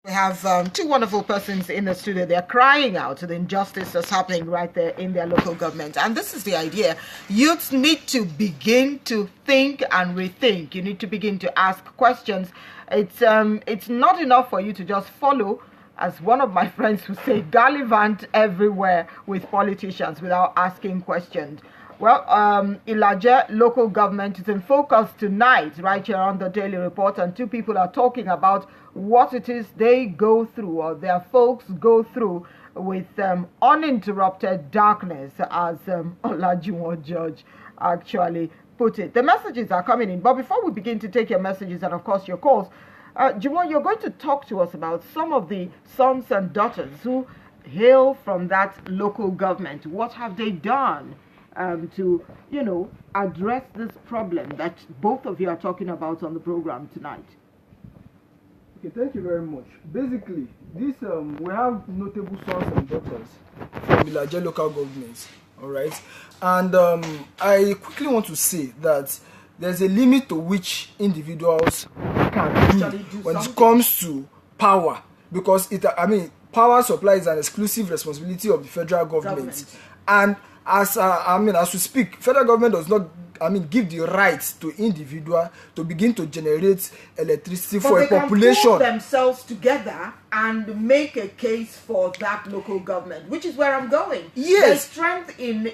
We have two wonderful persons in the studio. They're crying out to the injustice that's happening right there in their local government. And this is the idea. Youths need to begin to think and rethink. You need to begin to ask questions. It's not enough for you to just follow, as one of my friends would say, gallivant everywhere with politicians without asking questions. Well, Ilaje Local Government is in focus tonight, right here on the Daily Report, and two people are talking about what it is they go through, or their folks go through, with uninterrupted darkness, as Olajuwon George actually put it. The messages are coming in, but before we begin to take your messages and, of course, your calls, Juwon, you're going to talk to us about some of the sons and daughters who hail from that local government. What have they done to, address this problem that both of you are talking about on the program tonight? Okay, thank you very much. Basically, this we have notable sons and daughters from Ilaje Local Government, all right? And I quickly want to say that there's a limit to which individuals can do when it comes to power, because power supply is an exclusive responsibility of the federal government. And as we speak, federal government does not give the right to individual to begin to generate electricity for a population. They can pull themselves together and make a case for that local government, which is where I'm going. Yes. There's strength in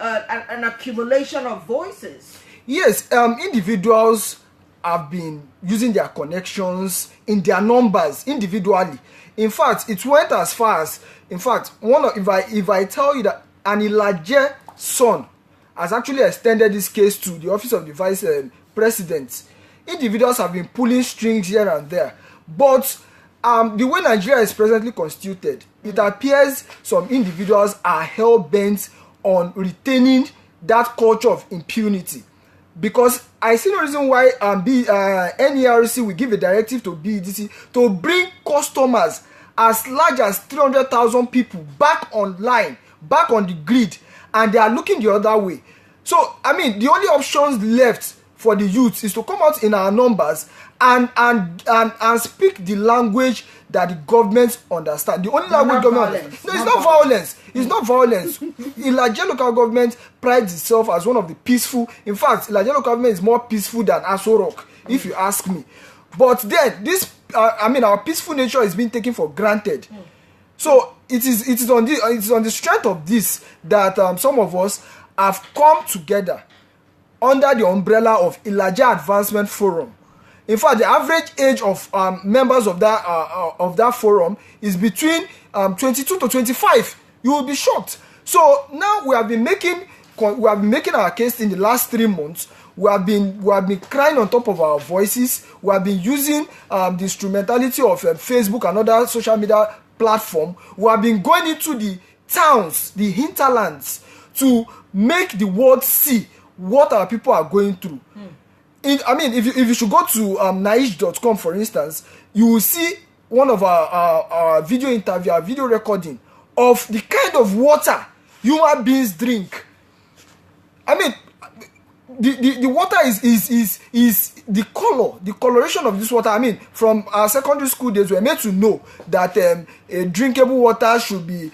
an accumulation of voices. Yes, individuals have been using their connections in their numbers individually. In fact, it went as far as, if I tell you that an Ilaje son has actually extended this case to the office of the vice president. Individuals have been pulling strings here and there, but the way Nigeria is presently constituted, it appears some individuals are hell-bent on retaining that culture of impunity. Because I see no reason why NERC will give a directive to BEDC to bring customers as large as 300,000 people back online, back on the grid, and they are looking the other way. So, the only options left for the youth is to come out in our numbers and speak the language that the government understand. The only language government understands. No, it's not violence. It's not violence. Ilaje Local Government prides itself as one of the peaceful. In fact, Ilaje Local Government is more peaceful than Aso Rock, if you ask me. But then this, our peaceful nature is being taken for granted. So it is on the strength of this that some of us have come together under the umbrella of Ilaje Advancement Forum. In fact, the average age of members of that forum is between 22 to 25. You will be shocked. So now we have been making our case in the last 3 months. We have been crying on top of our voices. We have been using the instrumentality of Facebook and other social media platform. We have been going into the towns, the hinterlands, to make the world see what our people are going through. If you should go to naish.com, for instance, you will see one of our video interview, our video recording of the kind of water human beings drink. The water is the color, the coloration of this water. From our secondary school days, we were made to know that a drinkable water should be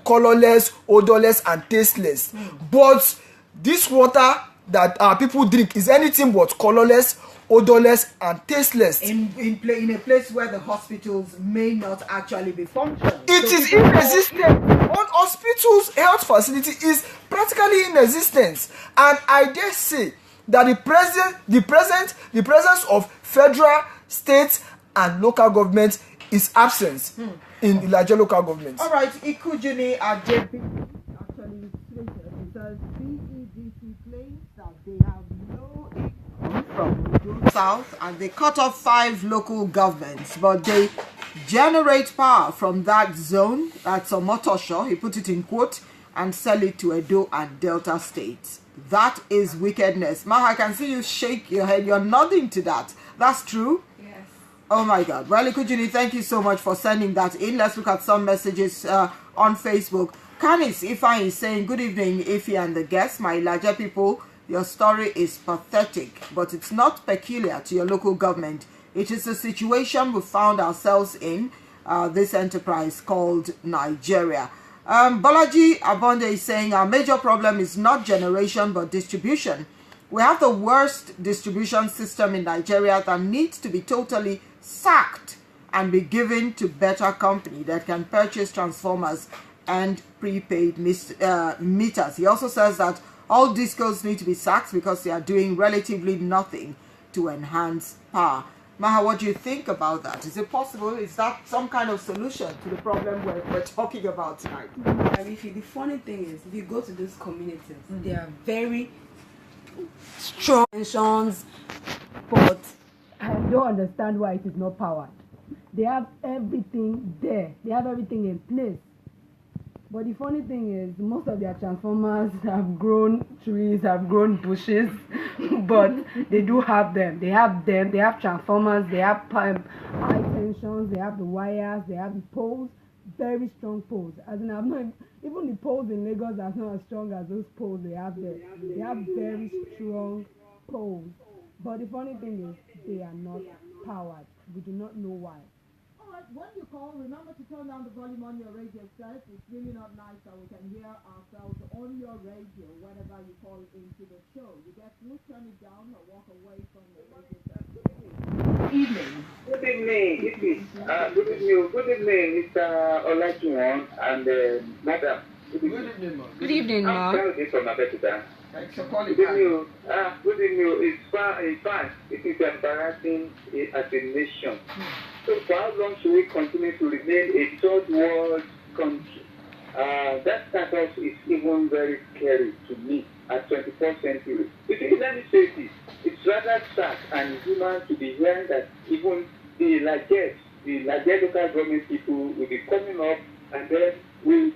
colorless, odorless, and tasteless. But this water that our people drink is anything but colorless, odorless, and tasteless. In a place where the hospitals may not actually be functioning. It is inexistent. One hospital's health facility is practically inexistent. And I dare say that the presence of federal, state, and local government is absent in Ilaje Local Government. All right, Ikujuni Ajebi actually says BEDC claims that they have no income from the south, and they cut off 5 local governments, but they generate power from that zone. That's a Motosho, he put it in quote, and sell it to Edo and Delta states. That is wickedness. Maha, I can see you shake your head. You're nodding to that. That's true? Yes. Oh my God. Well, Ikujuni, thank you so much for sending that in. Let's look at some messages on Facebook. Canis Ifeanyi is saying, good evening, Ife and the guests. My Ilaje people, your story is pathetic, but it's not peculiar to your local government. It is a situation we found ourselves in, this enterprise called Nigeria. Bolaji Abonde is saying our major problem is not generation but distribution. We have the worst distribution system in Nigeria that needs to be totally sacked and be given to better company that can purchase transformers and prepaid meters. He also says that all discos need to be sacked because they are doing relatively nothing to enhance power. Maha, what do you think about that? Is it possible? Is that some kind of solution to the problem we're talking about tonight? The funny thing is, if you go to these communities, they are very strong tensions, but I don't understand why it is not powered. They have everything there. They have everything in place. But the funny thing is, most of their transformers have grown trees, have grown bushes, but they do have them. They have transformers, they have high tensions, they have the wires, they have the poles, very strong poles. As in, even the poles in Lagos are not as strong as those poles they have there. They have very strong poles. But the funny thing is, they are not powered. We do not know why. When you call, remember to turn down the volume on your radio set. It's really not nice that we can hear ourselves on your radio whenever you call into the show. You get through, turn it down, or walk away from the radio set. Good evening. Good evening. Good evening, Mr. Olajuwon and Madam. Good evening, ma. Good evening, ma. I'm Saturday from Abeokuta. Thanks for calling. Good evening. Good evening. In fact, it is embarrassing as a nation. So for how long should we continue to remain a third world country? That status is even very scary to me at 21st century. You see, let me say this. It's rather sad and human to be hearing that even the Ilaje local government people will be coming up and then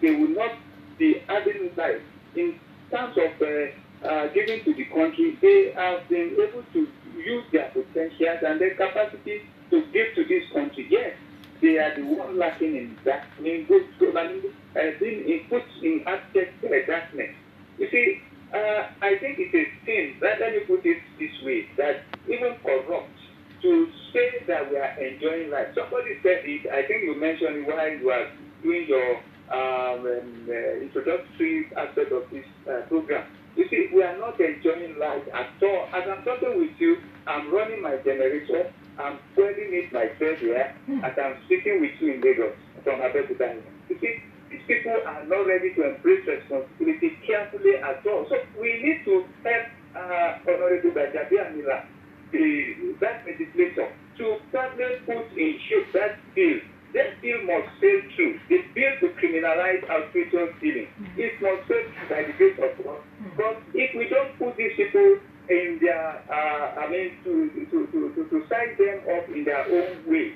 they will not be adding life. In terms of giving to the country, they have been able to use their potentials and their capacity to give to this country. Yes, they are the one lacking in that, being put in abject darkness. You see, I think it's a sin, let me put it this way, that even corrupt, to say that we are enjoying life. Somebody said it, I think you mentioned it while you were doing your introductory aspect of this program. You see, we are not enjoying life at all. As I'm talking with you, I'm running my generator, I'm fueling it myself here, as I'm speaking with you in Lagos from Abeokuta. You see, these people are not ready to embrace responsibility carefully at all. So we need to help Honorable Bajabi Amila, that legislator, to probably put in shape that bill. That bill must sail through. The bill to criminalize outrageous stealing. It must sail through by the grace of God. But if we don't put these people in their, to sign them up in their own way,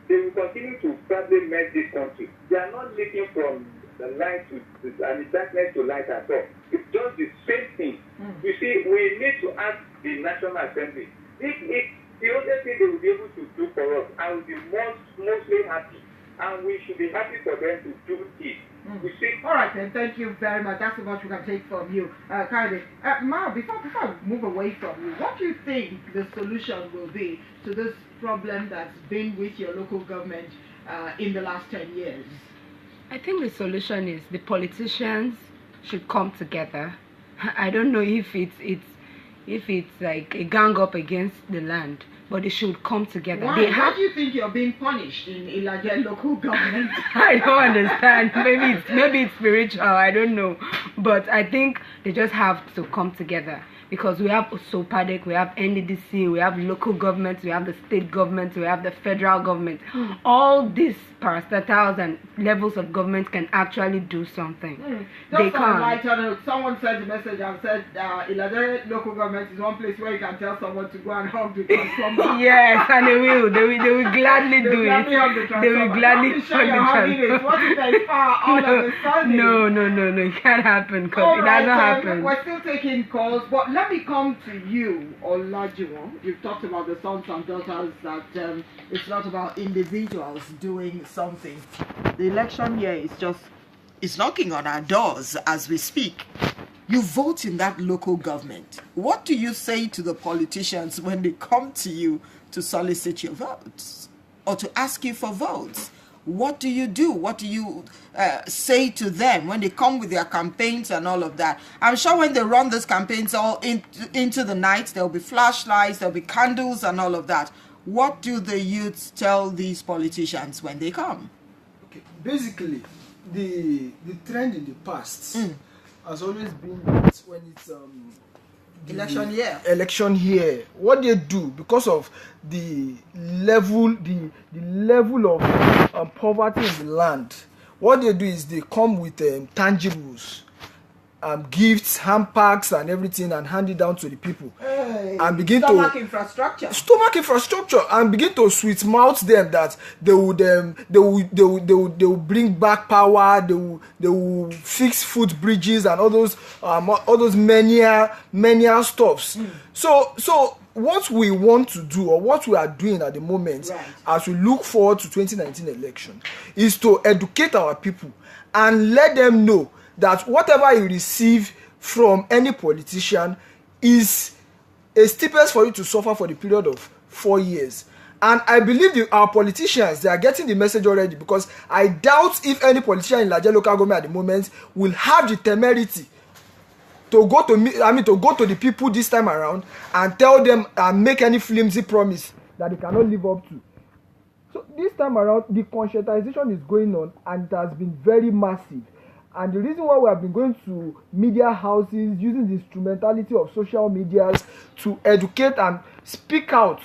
they will continue to probably mess this country. They are not looking from the light to the darkness to light at all. It's just the same thing. You see, we need to ask the National Assembly. If the only thing they will be able to do for us, I will be mostly happy. And we should be happy for them to do it. You see? All right, then. Thank you very much. That's so much we can take from you. Kaide, Ma, before I move away from you, what do you think the solution will be to this problem that's been with your local government in the last 10 years? I think the solution is the politicians should come together. I don't know if it's like a gang up against the land, but they should come together. Why? How do you think you're being punished in Ilaje Local Government? I don't understand. Maybe it's spiritual. I don't know, but I think they just have to come together. Because we have SOPADEC, we have NDDC, we have local governments, we have the state government, we have the federal government. All these parastatals and levels of government can actually do something. They can't. Someone sent a message and said Ilaje Local Government is one place where you can tell someone to go and hug the transformer. Yes, and they will gladly do it. They will gladly hug the transformer. What if they fire all of a sudden? No, it can't happen because it doesn't happen. We're still taking calls, but let me come to you, Olajuwon. You've talked about the sons and daughters that it's not about individuals doing something. The election year is knocking on our doors as we speak. You vote in that local government. What do you say to the politicians when they come to you to solicit your votes or to ask you for votes? What do you do? What do you say to them when they come with their campaigns and all of that? I'm sure when they run those campaigns all into the night, there'll be flashlights, there'll be candles and all of that. What do the youths tell these politicians when they come? Okay. Basically, the trend in the past has always been that when it's election year, what they do, because of the level of poverty in the land, what they do is they come with tangibles, gifts, handpacks and everything, and hand it down to the people, and begin stomach infrastructure, and begin to sweet mouth them that they will bring back power, they will fix footbridges and all those many stuffs. So what we want to do, or what we are doing at the moment, as we look forward to 2019 election, is to educate our people and let them know that whatever you receive from any politician is a stipend for you to suffer for the period of 4 years. And I believe our politicians, they are getting the message already, because I doubt if any politician in Ilaje Local Government at the moment will have the temerity to go to the people this time around and tell them and make any flimsy promise that they cannot live up to. So this time around, the conscientization is going on, and it has been very massive. And the reason why we have been going to media houses, using the instrumentality of social medias to educate and speak out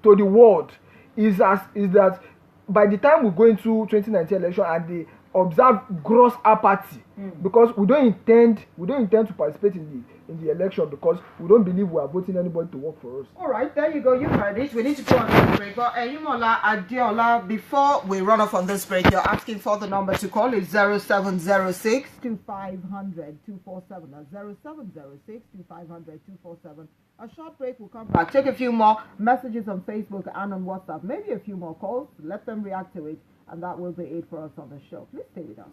to the world, is that by the time we go into 2019 election and they observe gross apathy, because we don't intend to participate in the election, because we don't believe we are voting anybody to work for us. All right, there you go. You heard it. We need to go on this break. But Yumola Adiola, before we run off on this break, you're asking for the number to call. It's 0706 2500 247. That's 0706 2500 247. A short break, will come back. Take a few more messages on Facebook and on WhatsApp. Maybe a few more calls. Let them react to it. And that will be it for us on the show. Please stay with us.